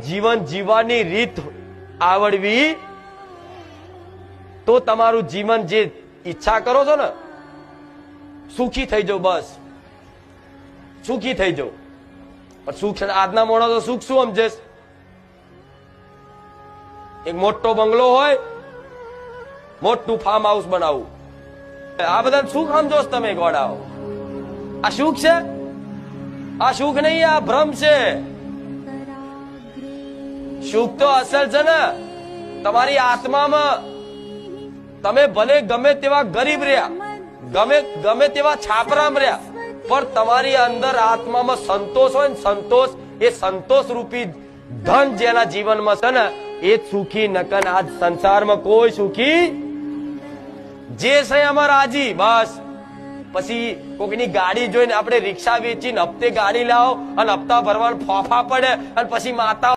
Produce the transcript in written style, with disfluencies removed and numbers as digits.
જીવન જીવવાની રીત આવડવી તો તમારું જીવન જે ઈચ્છા કરો છો ને સુખી થઈ જાવ, બસ સુખી થઈ જાવ. પણ સુખ આજના માણસો સુખ શું સમજે? એક મોટો બંગલો હોય, મોટું ફાર્મ હાઉસ બનાવવું, આ બધા સુખ સમજો તમે ગોડાઓ. આ સુખ છે? આ સુખ નહીં, આ ભ્રમ છે. સુખ તો અસલ છે ને તમારી આત્મામાં. તમે ભલે ગમે તેવા ગરીબ રહ્યા, ગમે તેવા છાપરામ રહ્યા, પણ તમારી અંદર આત્મામાં સંતોષ હોય ને, સંતોષ, એ સંતોષ રૂપી ધન જેના જીવનમાં છે ને એ જ સુખી. નકન આજ સંસારમાં કોઈ સુખી જે છે એમાં રાજી. બસ પછી કોઈની ગાડી જોઈને આપણે રિક્ષા વેચીને હપ્તે ગાડી લાવો અને હપ્તા ભરવાનું ફોફા પડે અને પછી માતા